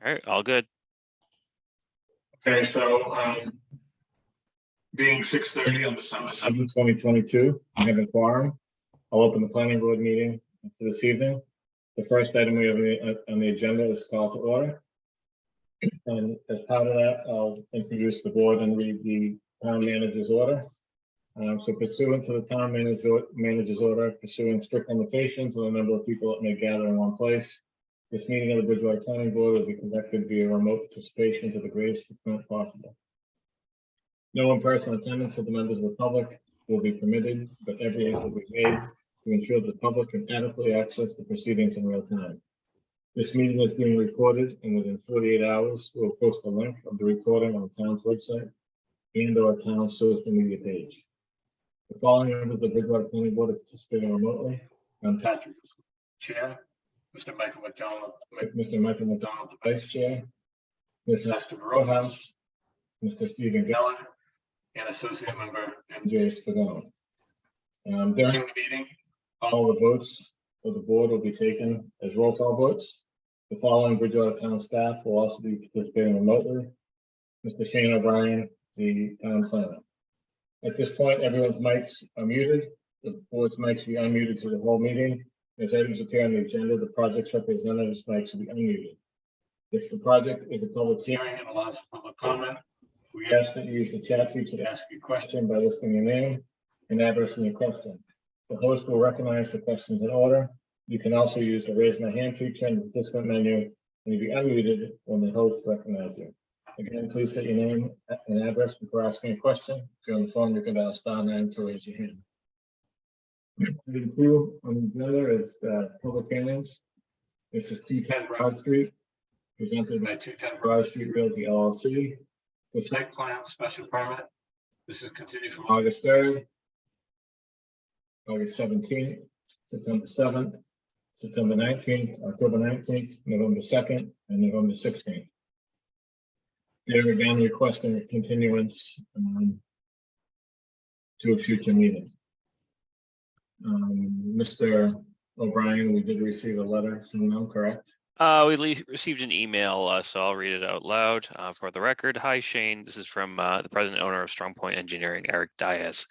All right, all good. Okay, so being 6:30 on December 7th, 2022, I have a quorum. I'll open the planning board meeting for this evening. The first item we have on the agenda is call to order. And as part of that, I'll introduce the board and read the town manager's order. So pursuant to the town manager's order, pursuing strict limitations on the number of people that may gather in one place, this meeting of the Bridgewater Planning Board will be conducted via remote participation to the greatest extent possible. No in-person attendance of the members of the public will be permitted, but every effort will be made to ensure the public can adequately access the proceedings in real time. This meeting is being recorded, and within 48 hours, we'll post a link of the recording on the town's website and our town's social media page. The following members of the Bridgewater Planning Board are participating remotely. I'm Patrick, Chair. Mr. Michael McDonald, the Vice Chair. Ms. Esther Rojas, Mr. Stephen Geller, and Associate Member MJ Spagone. During the meeting, all the votes of the board will be taken as roll call votes. The following Bridgewater Town staff will also be participating remotely. Mr. Shane O'Brien, the town planner. At this point, everyone's mics are muted. The board's mics will be unmuted to the whole meeting. As items appear on the agenda, the project's representatives' mics will be unmuted. If the project is a public hearing and allows for public comment, we ask that you use the chat feature to ask your question by listing your name and address in your question. The host will recognize the questions in order. You can also use the raise my hand feature in the participant menu and you'll be unmuted when the host recognizes you. Again, please state your name and address before asking a question. If you're on the phone, you can dial *9 to raise your hand. Item 2 on the agenda is public hearings. This is 210 Broad Street, presented by 210 Broad Street Realty LLC. The site plan special permit. This is continued from August 3rd, August 17th, September 7th, September 19th, October 19th, November 2nd, and November 16th. They're again requesting a continuance to a future meeting. Mr. O'Brien, we did receive a letter from them, correct? We received an email, so I'll read it out loud for the record. Hi, Shane. This is from the president owner of Strong Point Engineering, Eric Diaz.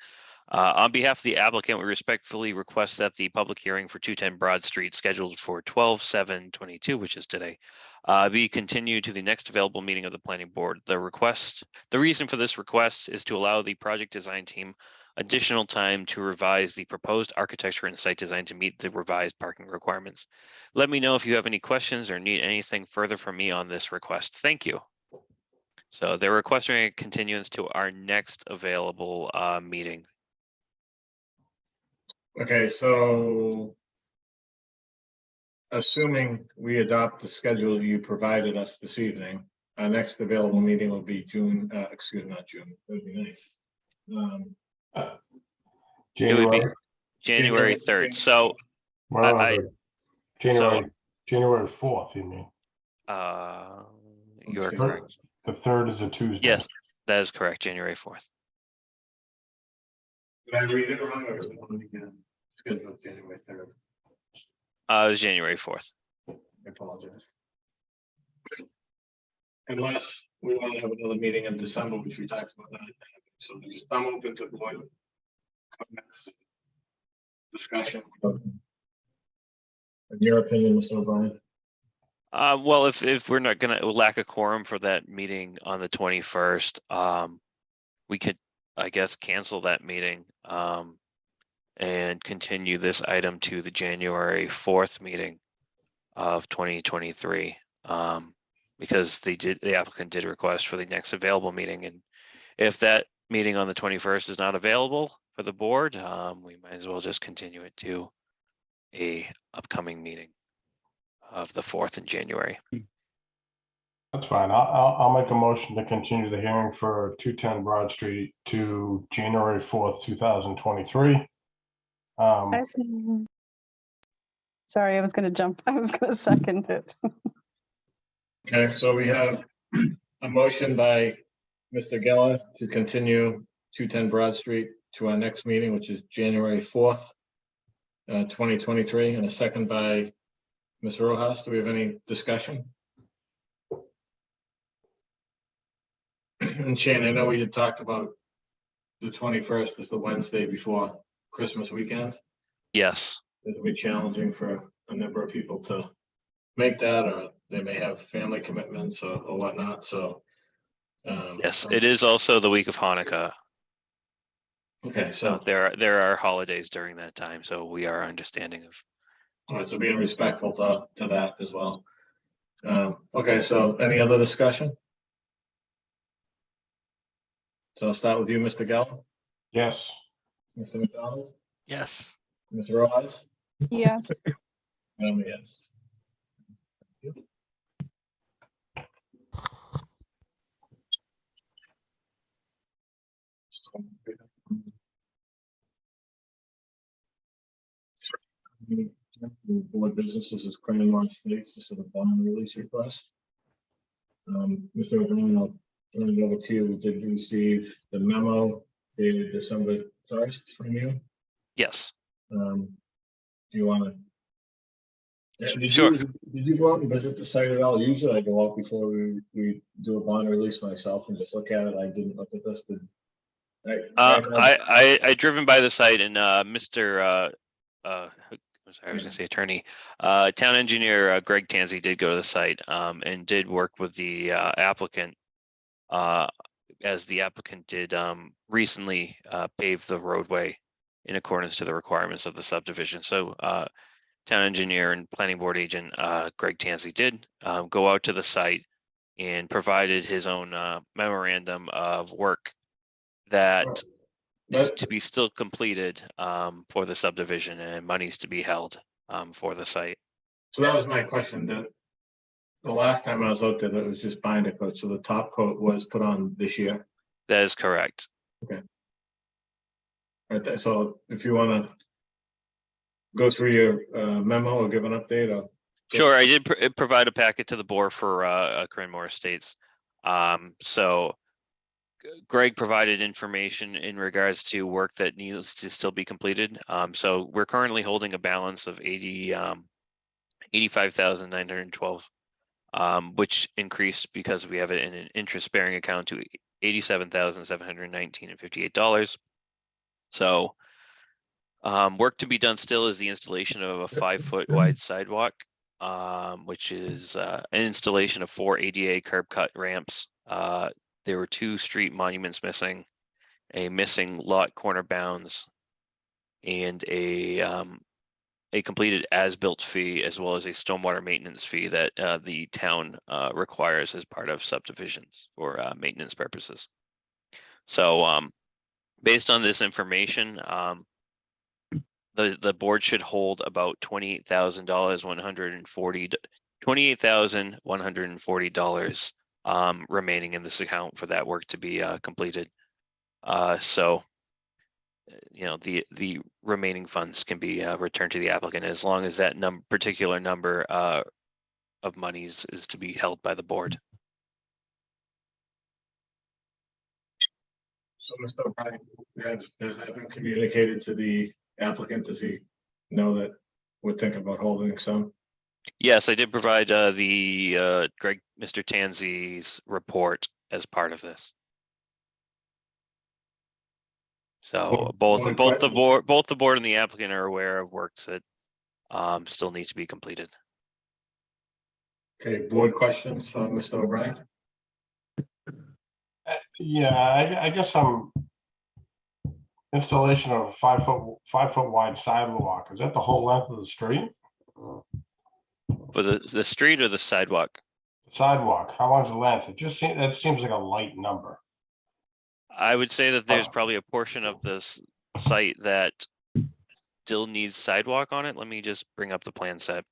On behalf of the applicant, we respectfully request that the public hearing for 210 Broad Street, scheduled for 12/7/22, which is today, be continued to the next available meeting of the planning board. The reason for this request is to allow the project design team additional time to revise the proposed architecture and site design to meet the revised parking requirements. Let me know if you have any questions or need anything further from me on this request. Thank you. So they're requesting a continuance to our next available meeting. Okay, so assuming we adopt the schedule you provided us this evening, our next available meeting will be June, not June, that would be nice. It would be January 3rd. So January 4th, you mean? You are correct. The 3rd is a Tuesday. Yes, that is correct. January 4th. Did I read it wrong, or is it one again? Scheduled January 3rd. It was January 4th. I apologize. Unless we want to have another meeting in December, which we talked about that. So I'm open to board comments, discussion. In your opinion, Mr. O'Brien? Well, if we're not gonna lack a quorum for that meeting on the 21st, we could, I guess, cancel that meeting and continue this item to the January 4th meeting of 2023, because the applicant did request for the next available meeting, and if that meeting on the 21st is not available for the board, we might as well just continue it to a upcoming meeting of the 4th in January. That's fine. I'll make a motion to continue the hearing for 210 Broad Street to January 4th, 2023. Sorry, I was going to jump. I was going to second it. Okay, so we have a motion by Mr. Geller to continue 210 Broad Street to our next meeting, which is January 4th, 2023, and a second by Ms. Rojas. Do we have any discussion? And Shane, I know we had talked about the 21st is the Wednesday before Christmas weekend. Yes, It'll be challenging for a number of people to make that, or they may have family commitments or whatnot, so. yes, it is also the week of Hanukkah. Okay, So so, there are holidays during that time, so we are understanding of. all right, so being respectful to that as well. Okay, so any other discussion? So I'll start with you, Mr. Gallo, Yes. Mr. McDonald, Yes. Mr. Rojas, Yes. yes. Board businesses is Crandon Estates, this is a bond release request. Mr. O'Brien, I'll turn it over to you. We did receive the memo dated December 1st from you. Yes, Do you want to? Sure. Did you go out and visit the site at all? Usually I go out before we do a bond release myself and just look at it. I didn't look at this. I driven by the site and Mr. I'm sorry, I was gonna say attorney, town engineer Greg Tansey did go to the site and did work with the applicant. As the applicant did recently pave the roadway in accordance to the requirements of the subdivision. So town engineer and planning board agent Greg Tansey did go out to the site and provided his own memorandum of work that is to be still completed for the subdivision and monies to be held for the site. So that was my question. The last time I was out there, that was just binder coat. So the top coat was put on this year. That is correct. Right. So if you want to go through your memo or give an update or. Sure, I did provide a packet to the board for Cranmore Estates. So Greg provided information in regards to work that needs to still be completed. So we're currently holding a balance of 85,912, which increased because we have it in an interest-bearing account to $87,719.58. So work to be done still is the installation of a 5-foot wide sidewalk, which is an installation of 4 ADA curb cut ramps. There were 2 street monuments missing, a missing lot corner bounds, and a completed as-built fee, as well as a stormwater maintenance fee that the town requires as part of subdivisions for maintenance purposes. So based on this information, the board should hold about $28,140 remaining in this account for that work to be completed. So, you know, the remaining funds can be returned to the applicant as long as that particular number of monies is to be held by the board. So Mr. O'Brien, has that been communicated to the applicant? Does he know that we're thinking about holding some? Yes, I did provide the Mr. Tansey's report as part of this. So both the board and the applicant are aware of works that still need to be completed. Okay, board questions for Mr. O'Brien? Yeah, I guess installation of a 5-foot wide sidewalk. Is that the whole length of the street? For the street or the sidewalk? Sidewalk, how long's the length? That seems like a light number. I would say that there's probably a portion of this site that still needs sidewalk on it. Let me just bring up the plan set.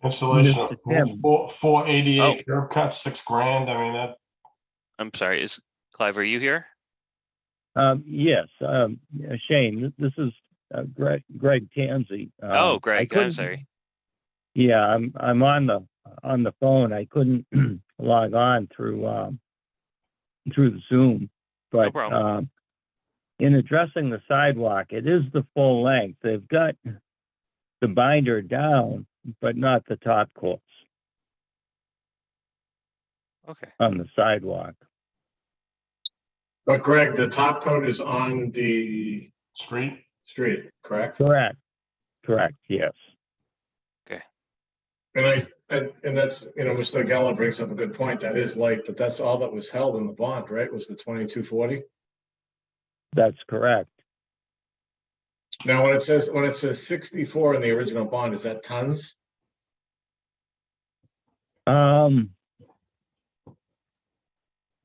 Installation Mr. of Chairman. four ADA Oh. curb cuts, $6,000. I mean, that, I'm sorry, Clive, are you here? Yes, Shane, this is Greg Tansey. Oh, I Greg, I'm couldn't- sorry. Yeah, I'm on the phone. I couldn't log on through the Zoom. But problem. in addressing the sidewalk, it is the full length. They've got the binder down, but not the top course. Okay. on the sidewalk. But Greg, the top coat is on the Street? street, correct? Correct, correct, yes. And that's, Mr. Geller brings up a good point. That is light, but that's all that was held in the bond, right? Was the 2240? That's correct. Now, when it says 64 in the original bond, is that tons?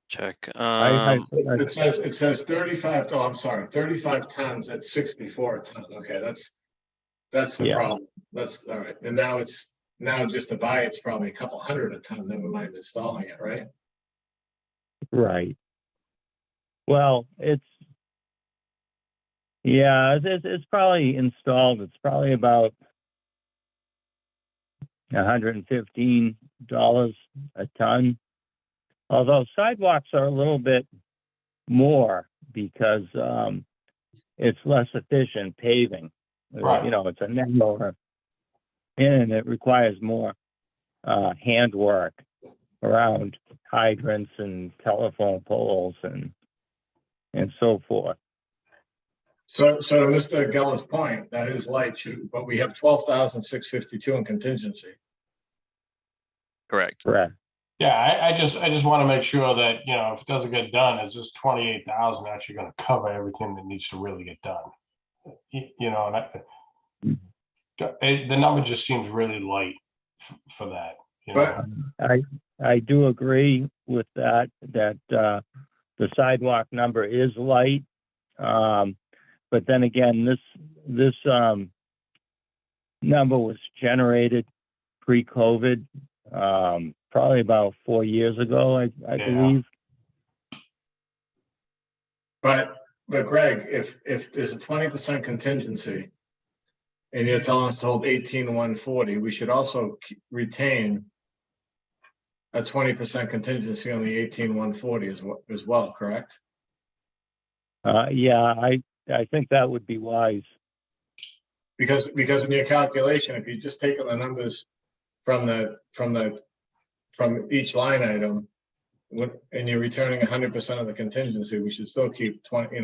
Check. It says 35, oh, I'm sorry, 35 tons at 64 a ton. Okay, that's the Yeah. problem. That's all right. And now just to buy it's probably a couple hundred a ton, never mind installing it, right? Right. Well, it's probably installed. It's probably about $115 a ton. Although sidewalks are a little bit more because it's less efficient paving. Right. It's a narrower, and it requires more handwork around hydrants and telephone poles and so forth. So to Mr. Geller's point, that is light, but we have 12,652 in contingency. Correct. Correct. Yeah, I just want to make sure that, if it doesn't get done, is this 28,000 actually going to cover everything that needs to really get done? The number just seems really light for that. But I do agree with that the sidewalk number is light. But then again, this number was generated pre-COVID, probably about 4 years ago, I believe. But Greg, if there's a 20% contingency and you're telling us to hold 18,140, we should also retain a 20% contingency on the 18,140 as well, correct? Yeah, I think that would be wise. Because in your calculation, if you just take the numbers from each line item, and you're returning 100% of the contingency, we should still keep 20.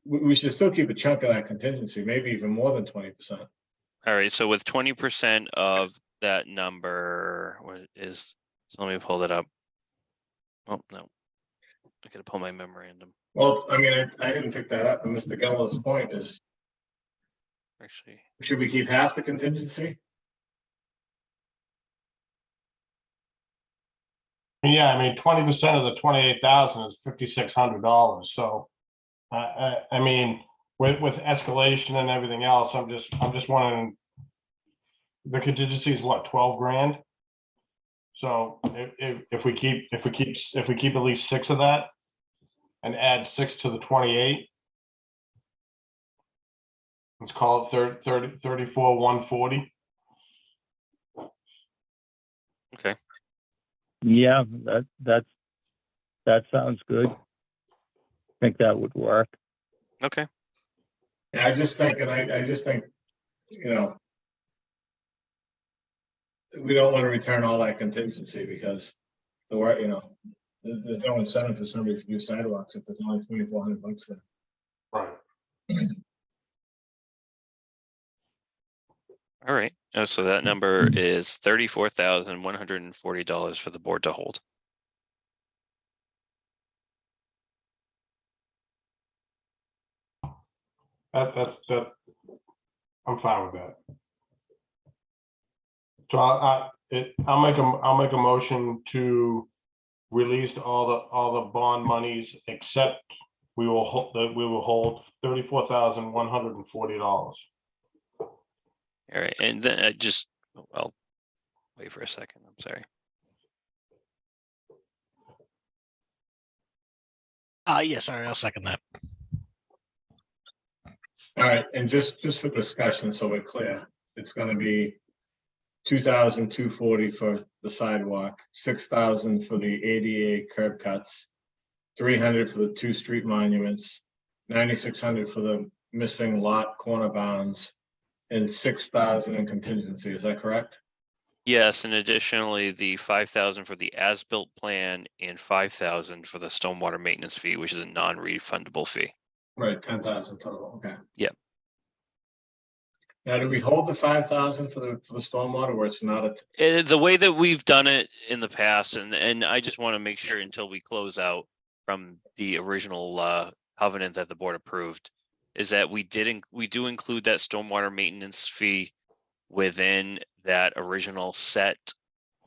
We should still keep a chunk of that contingency, maybe even more than 20%. All right. So with 20% of that number, so let me pull that up. Oh, no. I gotta pull my memorandum. Well, I mean, I didn't pick that up, but Mr. Geller's point is, Actually, should we keep half the contingency? Yeah, I mean, 20% of the 28,000 is $5,600. So, I mean, with escalation and everything else, I'm just wondering, the contingency is what, 12 grand? So if we keep at least 6 of that and add 6 to the 28, let's call it 34,140. okay. Yeah, that sounds good. I think that would work. Okay. Yeah, I just think, we don't want to return all that contingency because there's no incentive for somebody to do sidewalks if there's only $2,400 there. Right. All right. So that number is $34,140 for the board to hold. That I'm fine with that. So I'll make a motion to release all the bond monies except we will hold $34,140. All right. And then I'll wait for a second. I'm sorry. Yeah, sorry, I'll second that. All right, and just for discussion, so we're clear, it's gonna be 2,240 for the sidewalk, 6,000 for the ADA curb cuts, 300 for the 2 street monuments, 9,600 for the missing lot corner bounds, and 6,000 in contingency. Is that correct? Yes, and additionally, the 5,000 for the as-built plan and 5,000 for the stormwater maintenance fee, which is a non-refundable fee. Right, 10,000 total, okay. Yep. Now, do we hold the 5,000 for the stormwater where it's not The way that we've done it in the past, and I just want to make sure until we close out from the original covenant that the board approved, is that we do include that stormwater maintenance fee within that original set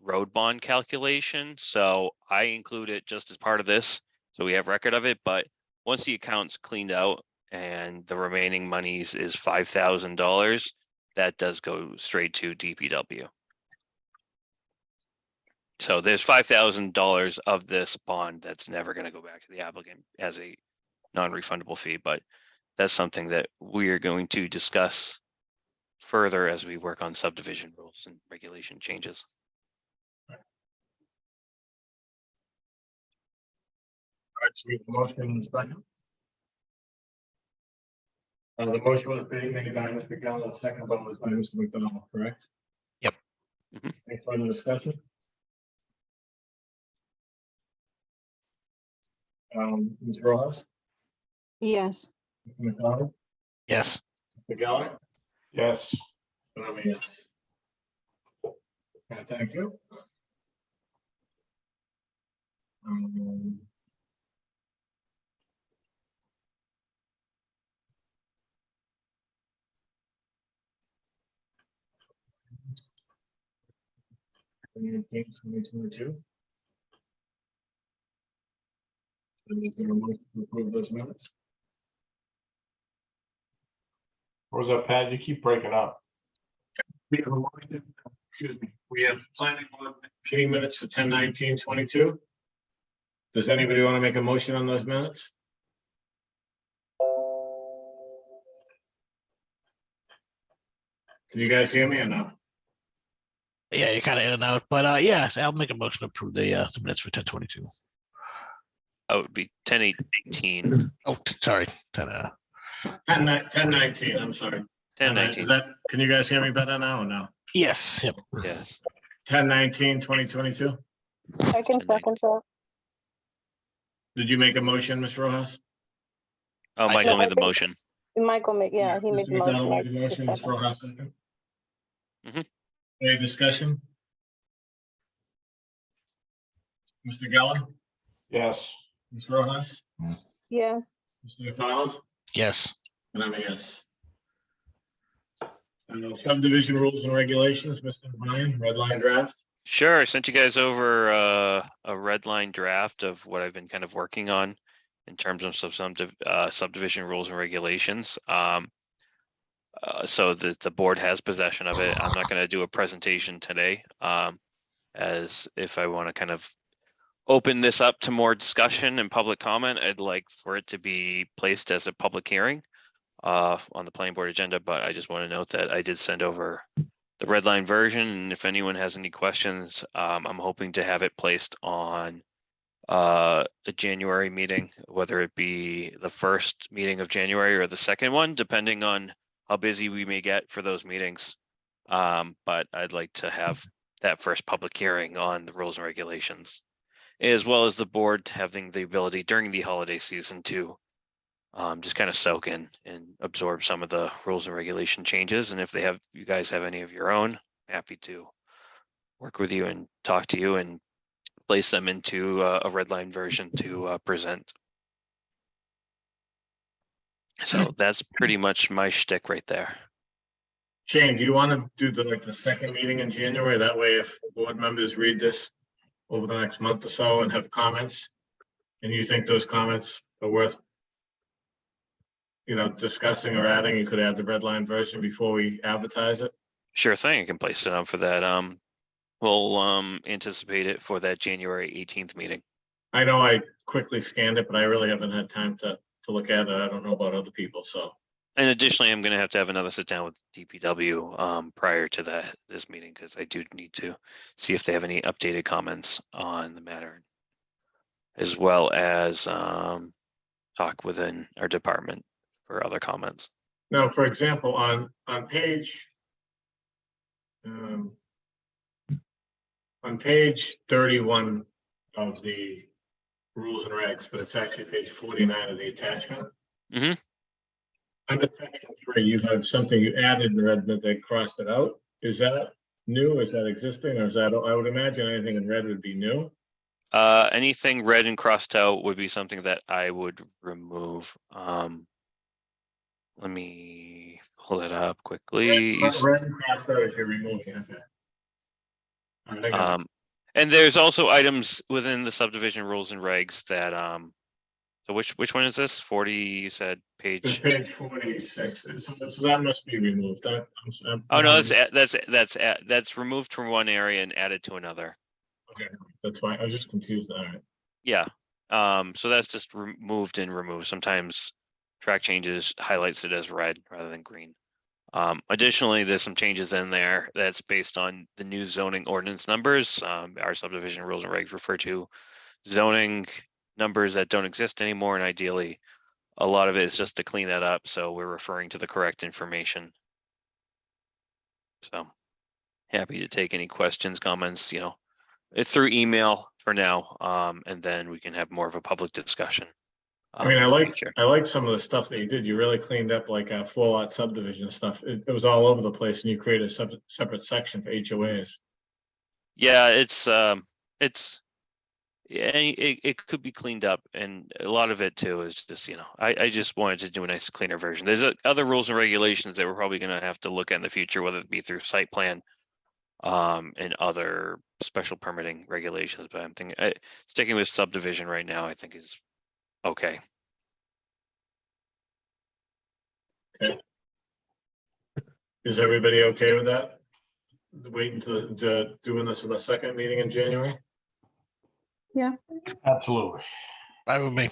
road bond calculation. So I include it just as part of this, so we have record of it. But once the account's cleaned out and the remaining monies is $5,000, that does go straight to DPW. So there's $5,000 of this bond that's never going to go back to the applicant as a non-refundable fee, but that's something that we are going to discuss further as we work on subdivision rules and regulation changes. All right, so we have a motion in a second. The motion was being made by Mr. Geller, the second vote was by Mr. McDonald, correct? Yep. Mhm. Any further discussion? Ms. Rojas, Yes. Mr. McDonald, Yes. Mr. Geller, Yes. and I'm a yes. Thank you. Um, 2022. Is there a motion to approve those minutes? What was that, Pat? You keep breaking up. We have a motion, excuse me, we have planning board meeting minutes for 10/19/22. Does anybody want to make a motion on those minutes? Can you guys hear me or no? Yeah, you're kind of in and out, but yeah, I'll make a motion to approve the minutes for 10/22. Oh, it would be 10/18, Oh, sorry. 10/19, I'm sorry. 10/19. Is that, can you guys hear me better now or no? Yes. Yep. Yes. 10/19/2022. I can 10/19. second that. Did you make a motion, Ms. Rojas? Oh, I Michael did. made the motion. Michael made, yeah, he made Mr. the McDonald motion. made the I motion, just Ms. second. Rojas second. Mhm. Any discussion? Mr. Geller, Yes. Ms. Rojas, Yes. Mr. McDonald, Yes. and I'm a yes. Subdivision rules and regulations, Mr. Ryan, red line draft. Sure, I sent you guys over a red line draft of what I've been kind of working on in terms of some subdivision rules and regulations. So the board has possession of it. I'm not going to do a presentation today, as if I want to kind of open this up to more discussion and public comment, I'd like for it to be placed as a public hearing on the planning board agenda, but I just want to note that I did send over the red line version, and if anyone has any questions, I'm hoping to have it placed on a January meeting, whether it be the first meeting of January or the second one, depending on how busy we may get for those meetings. But I'd like to have that first public hearing on the rules and regulations, as well as the board having the ability during the holiday season to just kind of soak in and absorb some of the rules and regulation changes. And if you guys have any of your own, happy to work with you and talk to you and place them into a red line version to present. So that's pretty much my shtick right there. Shane, do you want to do the second meeting in January? That way, if board members read this over the next month or so and have comments, and you think those comments are worth, discussing or adding, you could add the red line version before we advertise it. Sure thing, I can place it on for that. We'll anticipate it for that January 18th meeting. I know I quickly scanned it, but I really haven't had time to look at it. I don't know about other people, so. And additionally, I'm going to have another sit down with DPW prior to this meeting, because I do need to see if they have any updated comments on the matter, as well as talk within our department for other comments. Now, for example, on page On page 31 of the rules and regs, but it's actually page 49 of the attachment. Mhm. Under section 3, you have something you added in red, but they crossed it out. Is that new? Is that existing? Or is that, I would imagine anything in red would be new. Anything red and crossed out would be something that I would remove. Let me pull it up quickly. Red and crossed out is you're removing, okay. All right, I got it. And there's also items within the subdivision rules and regs that, so which one is this? 40, you said It's page? page 46, so that must be removed. Oh, no, that's removed from one area and added to another. Okay, that's fine. I was just confused. All right. Yeah, so that's just removed and removed. Sometimes track changes highlights it as red rather than green. Additionally, there's some changes in there that's based on the new zoning ordinance numbers. Our subdivision rules and regs refer to zoning numbers that don't exist anymore, and ideally, a lot of it is just to clean that up, so we're referring to the correct information. So, happy to take any questions, comments, through email for now, and then we can have more of a public discussion. I mean, in I the like future. some of the stuff that you did. You really cleaned up like a full lot subdivision stuff. It was all over the place, and you created a separate section for HOAs. Yeah, yeah, it could be cleaned up, and a lot of it too is just, I just wanted to do a nice cleaner version. There's other rules and regulations that we're probably gonna have to look at in the future, whether it be through site plan and other special permitting regulations, but I'm thinking sticking with subdivision right now, I think is okay. Is everybody okay with that? Waiting to doing this in the second meeting in January? Absolutely. Fine with me.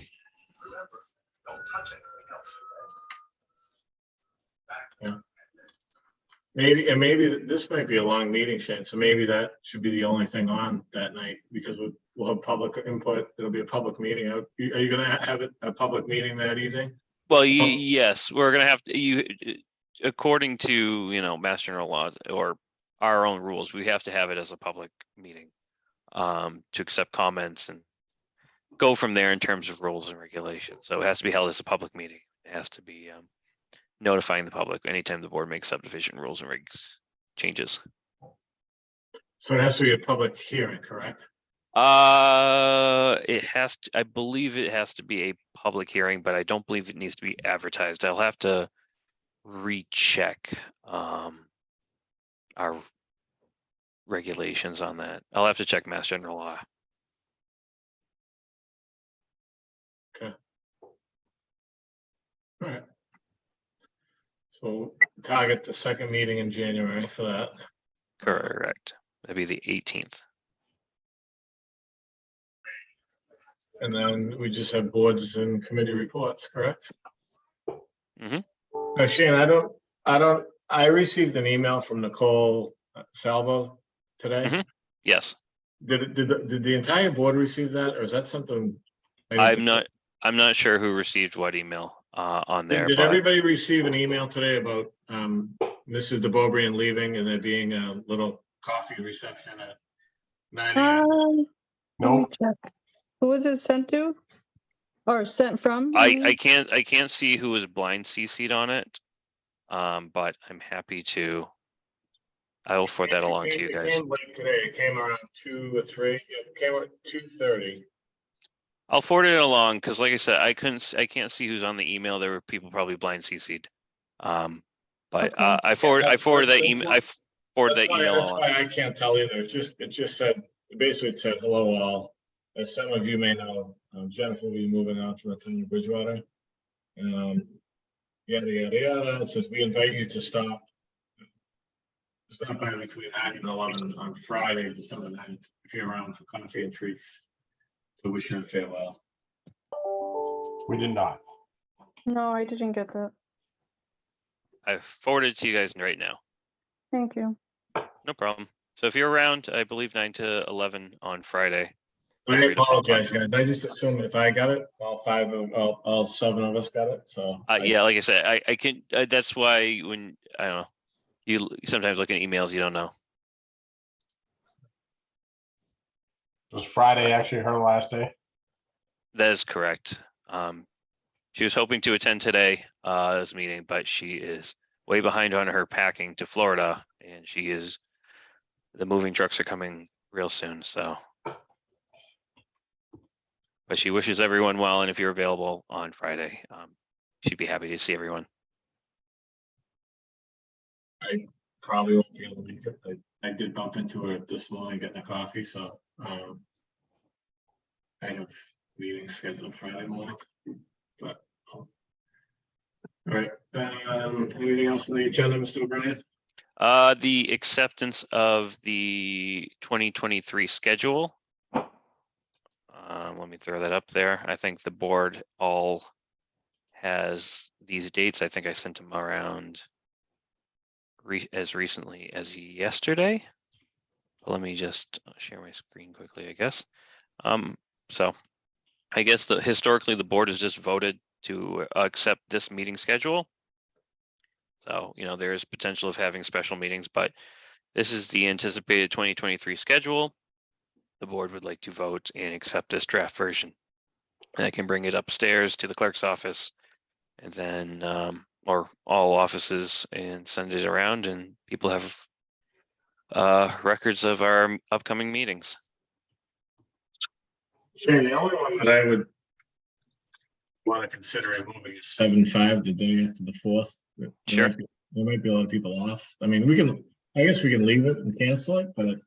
Maybe this might be a long meeting, Shane, so maybe that should be the only thing on that night, because we'll have public input. It'll be a public meeting. Are you gonna have a public meeting that evening? Well, yes, we're gonna have to, according to, Mass General Law or our own rules, we have to have it as a public meeting to accept comments and go from there in terms of rules and regulations. So it has to be held as a public meeting. It has to be notifying the public anytime the board makes subdivision rules and regs changes. So it has to be a public hearing, correct? It has to, I believe it has to be a public hearing, but I don't believe it needs to be advertised. I'll have to recheck our regulations on that. I'll have to check Mass General Law. All right. So target the second meeting in January for that. Correct. That'd be the 18th. And then we just have boards and committee reports, correct? Mhm. Shane, I received an email from Nicole Salvo today. Mhm. Yes, Did the entire board receive that, or is that something? I need to- I'm not sure who received what email on there, Did but everybody receive an email today about Mrs. DeBobrian leaving and there being a little coffee reception at 9 a.m.? Let me Nope. check. Who was it sent to? Or sent from? you mean? I can't see who was blind CC'd on it. But I'm happy to. I will forward that along to you It guys. came late today. It came around 2 or 3. It came at 2:30. I'll forward it along because, like I said, I can't see who's on the email. There were people probably blind CC'd. But Okay. I forwarded that that's email. why- I forwarded that email That's along. why I can't tell either. It just said, basically it said, hello all. As some of you may know, Jennifer will be moving out from the town of Bridgewater. Yada, yada, yada. It says, we invite you to stop by between 9 and 11 on Friday, December 9th, if you're around for coffee and treats. So wish you a farewell. We did not. No, I didn't get that. I forwarded it to you guys right now. Thank you. No problem. So if you're around, I believe 9 to 11 on Friday. I Feel free to pop on. apologize, guys. I just assumed if I got it, all 7 of us got it, so. Yeah, like I said, I can. That's why when I don't know, you sometimes look at emails, you don't know. Was Friday actually her last day? That is correct. She was hoping to attend today, this meeting, but she is way behind on her packing to Florida, and the moving trucks are coming real soon, so. But she wishes everyone well, and if you're available on Friday, she'd be happy to see everyone. Probably won't be able to make it. I did bump into her this morning getting a coffee, so I have meetings scheduled Friday morning. But all right, anything else on the agenda, Mr. O'Brien? The acceptance of the 2023 schedule. Let me throw that up there. I think the board all has these dates. I think I sent them around as recently as yesterday. Let me just share my screen quickly, I guess. So I guess historically the board has just voted to accept this meeting schedule. So, there's potential of having special meetings, but this is the anticipated 2023 schedule. The board would like to vote and accept this draft version. And I can bring it upstairs to the clerk's office and then, or all offices, and send it around, and people have records of our upcoming meetings. Shane, the only one that I would want to consider removing is 7/5, the day after the 4th. Sure. There might be a lot of people off. I mean, I guess we can leave it and cancel it, but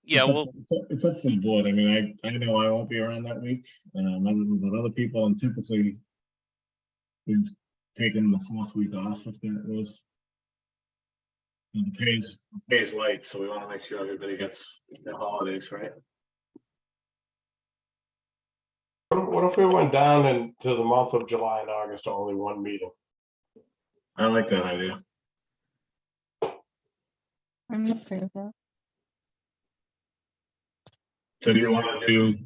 Yeah, well, it's up to the board. I mean, I know I won't be around that week, but other people, and typically we've taken the 4th week off if that was. And the pay's light, so we want to make sure everybody gets their holidays, right? What if we went down into the month of July and August, only one meeting? I like that idea. I'm okay with that. So do you want to do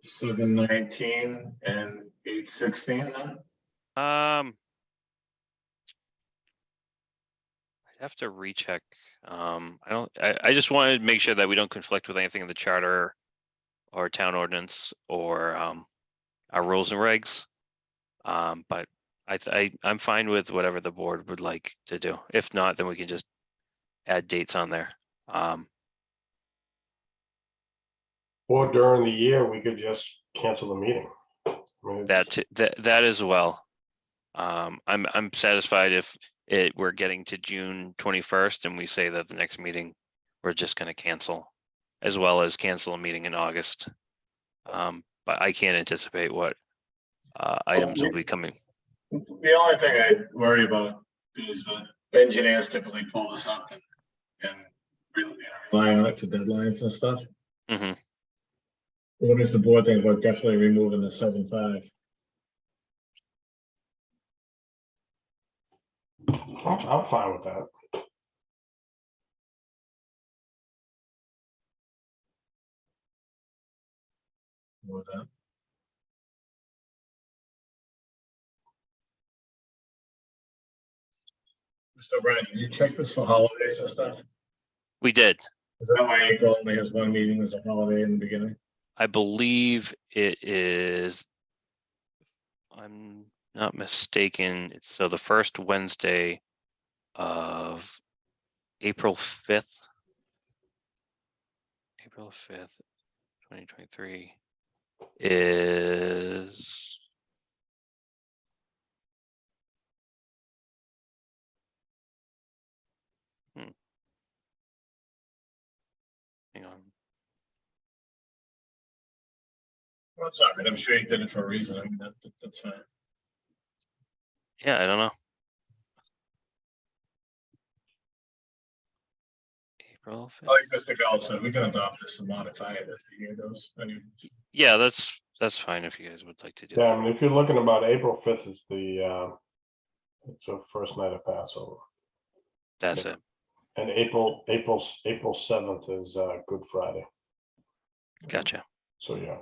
7/19 and 8/16 then? I'd have to recheck. I just wanted to make sure that we don't conflict with anything in the charter or town ordinance or our rules and regs. But I'm fine with whatever the board would like to do. If not, then we can just add dates on there. Or during the year, we could just cancel the meeting. I mean, That as well. I'm satisfied if we're getting to June 21st and we say that the next meeting we're just going to cancel, as well as cancel a meeting in August. But I can't anticipate what items will be coming. The only thing I worry about is that engineers typically pull this up and really rely on it for deadlines and stuff. Hmm. What does the board think about definitely removing the 7/5? I'm fine with that. With that. Mr. O'Brien, did you check this for holidays and stuff? We did. Is that why April only has one meeting as a holiday in the beginning? I believe it is, if I'm not mistaken, so the first Wednesday of April 5th. April 5th, 2023 is hang on. Well, it's all right. I'm sure you did it for a reason. I mean, that's fine. Yeah, I don't know. April 5th. Like Mr. Gall said, we can adopt this and modify it as the year goes. I mean, Yeah, that's fine if you guys would like to do Yeah, that. I mean, if you're looking about April 5th is it's the first night of Passover. That's it. And April 7th is Good Friday. Gotcha. So, yeah.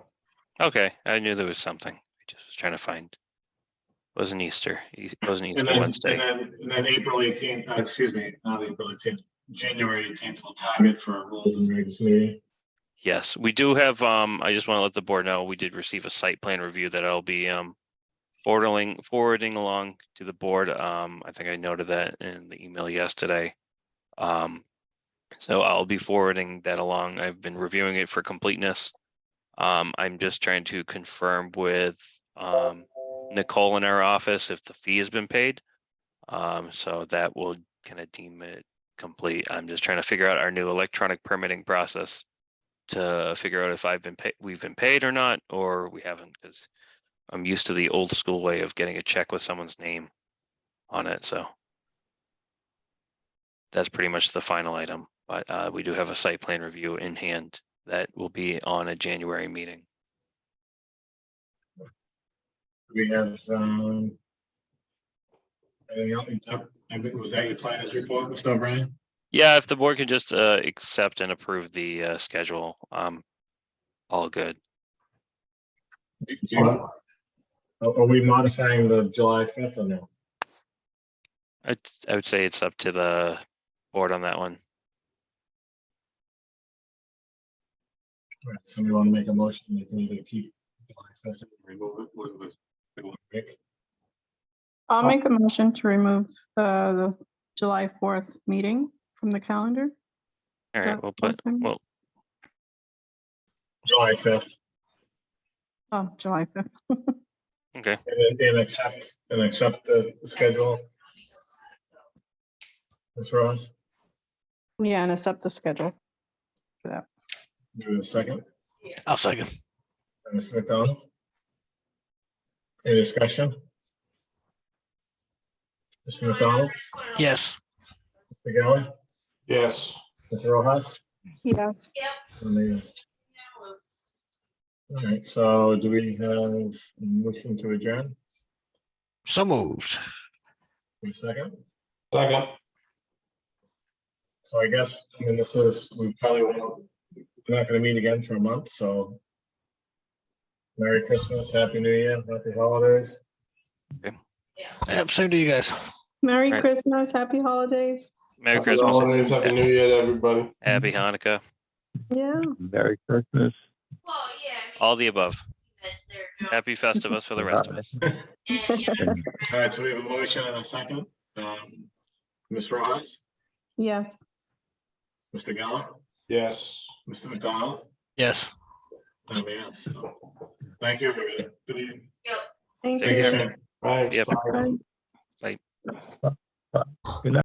Okay, I knew there was something. I just was trying to find. It wasn't Easter. It wasn't Easter Wednesday. And then April 18th, excuse me, not April 18th, January 18th, we'll target for a rules and regs meeting. Yes, we do have, I just want to let the board know, we did receive a site plan review that I'll be, forwarding along to the board. I think I noted that in the email yesterday. So I'll be forwarding that along. I've been reviewing it for completeness. I'm just trying to confirm with, Nicole in our office if the fee has been paid. So that will kind of deem it complete. I'm just trying to figure out our new electronic permitting process to figure out if we've been paid or not, or we haven't, because I'm used to the old school way of getting a check with someone's name on it, so. That's pretty much the final item, but we do have a site plan review in hand that will be on a January meeting. We have, anything else? Was that your planners report, Mr. O'Brien? Yeah, if the board could just accept and approve the schedule, all good. Are we modifying the July 5th or no? I would say it's up to the board on that one. Somebody want to make a motion, they can either keep July 5th and remove it with Rick. I'll make a motion to remove the July 4th meeting from the calendar. All Is right, that we'll put, fine? well, July 5th, Oh, July 5th. okay, and accept the schedule. Ms. Ross, Yeah, and accept the schedule for that. do a second. I'll second. Mr. McDonald? Any discussion? Mr. McDonald? Yes. Mr. Geller? Yes. Mr. Rojas? Yes. And a yes. All right, so do we have a motion to adjourn? So moved. For a second? Second. So I guess, we probably won't, we're not gonna meet again for a month, so. Merry Christmas, Happy New Year, Happy Holidays. Yep, same to you guys. Merry Right. Christmas, happy holidays. Merry Happy Christmas, holidays, Happy New Year to everybody. Happy Hanukkah, Yeah. Merry Christmas. all the above. Happy Festivus for the rest of us. And All right, so we have a motion and a second. Ms. Rojas, Yes. Mr. Geller, Yes. Mr. McDonald, Yes. and a yes. So, thank you, everybody. Good evening. Thank Take you. care. Thanks. Yep. Bye. Bye. good night.